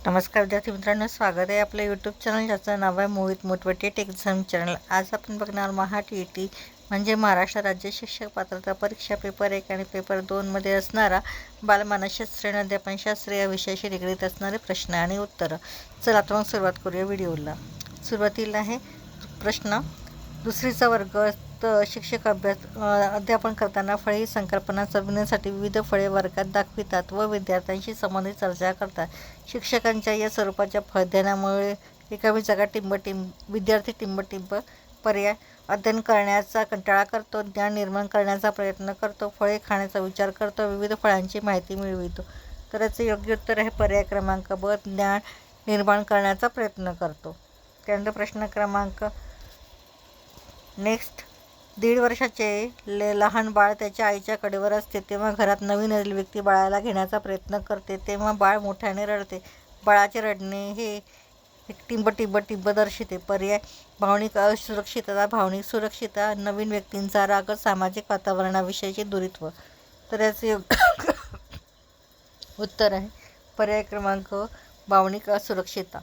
नमस्कार विद्यार्थी मित्रांनो, स्वागत आहे आपल्या यूट्यूब चॅनल ज्याचं नाव आहे मोहित मोटिवेटेड एक्झाम चॅनल। आज आपण बघणार महा-टी-ई-टी म्हणजे महाराष्ट्र राज्य शिक्षक पात्रता परीक्षा पेपर 1 आणि पेपर 2 मध्ये असणारा बालमानसशास्त्र आणि अध्यापनशास्त्र या विषयाशी निगडीत असणारे प्रश्न आणि उत्तरं। चला आता मग सुरुवात करूया व्हिडिओला। सुरुवातीला आहे प्रश्न, दुसरीचा वर्ग शिक्षक अध्यापन करताना फळे ही संकल्पना समजण्यासाठी विविध फळे वर्गात दाखवितात व विद्यार्थ्यांशी संबंधित चर्चा करतात। शिक्षकांच्या या स्वरूपाच्या फळध्यानामुळे रिकामी जागा विद्यार्थी टिंब पर्याय अध्ययन करण्याचा कंटाळा करतो, ज्ञान निर्माण करण्याचा प्रयत्न करतो, फळे खाण्याचा विचार करतो, विविध फळांची माहिती मिळवितो। तर याचे योग्य उत्तर आहे पर्याय क्रमांक ब, ज्ञान निर्माण करण्याचा प्रयत्न करतो। त्यानंतर प्रश्न क्रमांक नेक्स्ट, 1.5 वर्षाचे लहान बाळ त्याच्या आईच्या कडेवर असते तेव्हा घरात नवीन आलेली व्यक्ती बाळाला घेण्याचा प्रयत्न करते, तेव्हा बाळ मोठ्याने रडते। बाळाचे रडणे हे टिंब दर्शवते। पर्याय भावनिक असुरक्षितता, भावनिक सुरक्षितता, नवीन व्यक्तींचा राग, सामाजिक वातावरणाविषयीचे दुरित्व। तर याचे उत्तर आहे पर्याय क्रमांक भावनिक असुरक्षितता।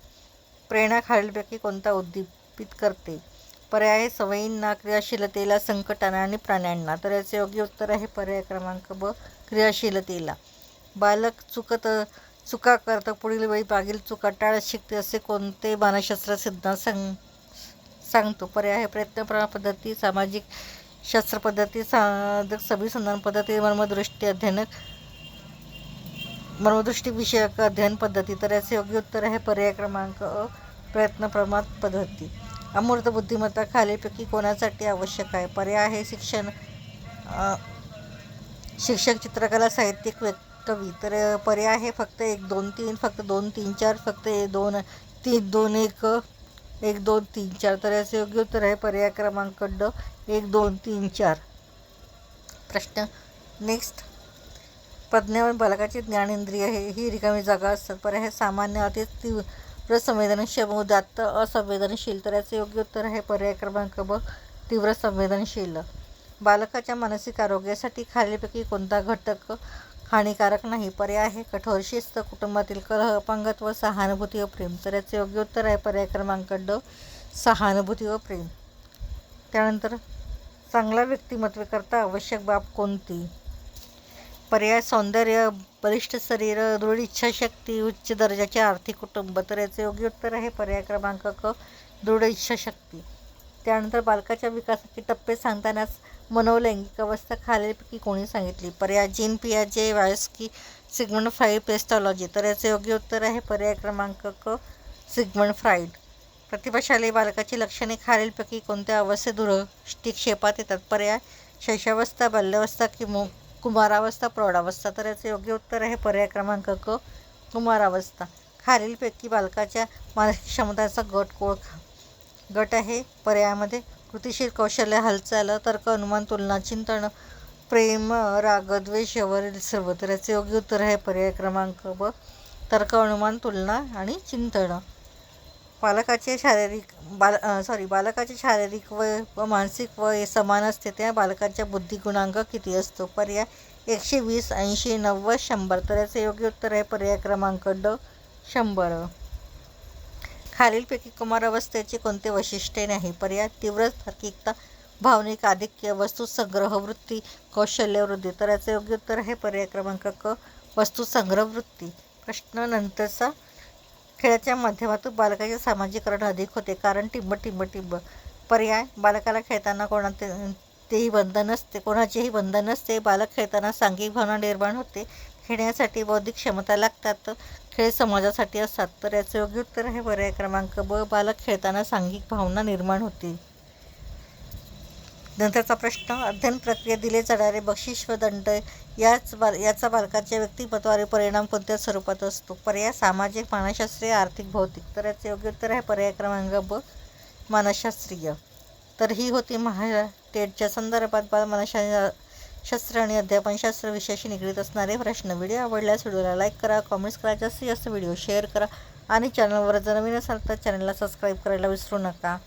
प्रेरणा खालीलपैकी कोणता उद्दीपित करते? पर्याय आहे सवयींना, क्रियाशीलतेला, संकटांना आणि प्राण्यांना। तर याचे योग्य उत्तर आहे पर्याय क्रमांक ब, क्रियाशीलतेला। बालक चुका करतं, पुढील वेळी मागील चुका टाळत शिकते असे कोणते मानसशास्त्र सिद्धांत सांगतो? पर्याय आहे प्रयत्नप्रणाली पद्धती, सामाजिक शास्त्र पद्धती, अभिसंधान पद्धती, मर्मदृष्टी विषयक अध्ययन पद्धती। तर याचे योग्य उत्तर आहे पर्याय क्रमांक अ, प्रयत्नप्रमाण पद्धती। अमूर्त बुद्धिमत्ता खालीलपैकी कोणासाठी आवश्यक आहे? पर्याय आहे शिक्षक, चित्रकला, साहित्यिक, कवी। तर पर्याय आहे फक्त 1, 2, 3, फक्त 2, 3, 4, फक्त 2, 3, 2, 1, 1, 2, 3, 4। तर याचे योग्य उत्तर आहे पर्याय क्रमांक ड, 1, 2, 3, 4। प्रश्न नेक्स्ट, प्रज्ञावान बालकाची ज्ञानेंद्रिय ही रिकामी जागा असतात। पर्याय सामान्य, अति तीव्र संवेदनशील, उदात्त, असंवेदनशील। तर याचे योग्य उत्तर आहे पर्याय क्रमांक ब, तीव्र संवेदनशील। बालकाच्या मानसिक आरोग्यासाठी खालीलपैकी कोणता घटक हानिकारक नाही? पर्याय आहे कठोर शिस्त, कुटुंबातील कलह, अपंगत्व, सहानुभूती व प्रेम। तर याचे योग्य उत्तर आहे पर्याय क्रमांक ड, सहानुभूती व प्रेम। त्यानंतर चांगला व्यक्तिमत्वाकरता आवश्यक बाब कोणती? पर्याय सौंदर्य, बलिष्ठ शरीर, दृढ इच्छाशक्ती, उच्च दर्जाचे आर्थिक कुटुंब। तर याचे योग्य उत्तर आहे पर्याय क्रमांक क, दृढ इच्छाशक्ती। त्यानंतर बालकाच्या विकासाचे टप्पे सांगतानाच मनोलैंगिक अवस्था खालीलपैकी कोणी सांगितली? पर्याय जीन पियाजे, वायस्की, सिग्मंड फ्राईड, पेस्टॉलॉजी। तर याचे योग्य उत्तर आहे पर्याय क्रमांक क, सिग्मंड फ्राईड। प्रतिभाशाली बालकाची लक्षणे खालीलपैकी कोणत्या अवस्थेत दृष्टिक्षेपात येतात? पर्याय शैशवावस्था, बाल्यावस्था, कुमारावस्था, प्रौढावस्था। तर याचे योग्य उत्तर आहे पर्याय क्रमांक क, कुमारावस्था। खालीलपैकी बालकाच्या मानसिक क्षमतांचा गट ओळखा। गट आहे पर्यायामध्ये कृतिशील कौशल्य, हालचाल, तर्क, अनुमान, तुलना, चिंतन, प्रेम, राग, द्वेष, वरील सर्व। तर याचे योग्य उत्तर आहे पर्याय क्रमांक ब, तर्क, अनुमान, तुलना आणि चिंतन। बालकाचे शारीरिक वय व मानसिक वय समान असते तेव्हा बालकाच्या बुद्धी गुणांक किती असतो? पर्याय 120, 80, 90, 100। तर याचे योग्य उत्तर आहे पर्याय क्रमांक ड, 100। खालीलपैकी कुमारावस्थेचे कोणते वैशिष्ट्य नाही? पर्याय तीव्र तार्किकता, भावनिक आधिक्य, वस्तुसंग्रह वृत्ती, कौशल्य वृद्धी। तर याचे योग्य उत्तर आहे पर्याय क्रमांक क, वस्तुसंग्रह वृत्ती। प्रश्न नंतरचा, खेळाच्या माध्यमातून बालकाचे सामाजिकरण अधिक होते कारण टिंब। पर्याय बालकाला खेळताना कोणाचेही बंधन नसते, बालक खेळताना सांघिक भावना निर्माण होते, खेळण्यासाठी बौद्धिक क्षमता लागतात, खेळ समाजासाठी असतात। तर याचे योग्य उत्तर आहे पर्याय क्रमांक ब, बालक खेळताना सांघिक भावना निर्माण होते। नंतरचा प्रश्न, अध्ययन प्रक्रियेत दिले जाणारे बक्षीस व दंड याचा बालकाच्या व्यक्तिमत्वावर परिणाम कोणत्या स्वरूपात असतो? पर्याय सामाजिक, मानसशास्त्रीय, आर्थिक, भौतिक। तर याचे योग्य उत्तर आहे पर्याय क्रमांक ब, मानसशास्त्रीय। तर ही होती महा-टेटच्या संदर्भात बालमानसशास्त्र आणि अध्यापनशास्त्र विषयाशी निगडीत असणारे प्रश्न। व्हिडिओ आवडल्यास व्हिडिओला लाईक करा, कॉमेंट्स करा, जास्तीत जास्त व्हिडिओ शेअर करा आणि चॅनलवर जर नवीन असाल तर चॅनलला सबस्क्राईब करायला विसरू नका।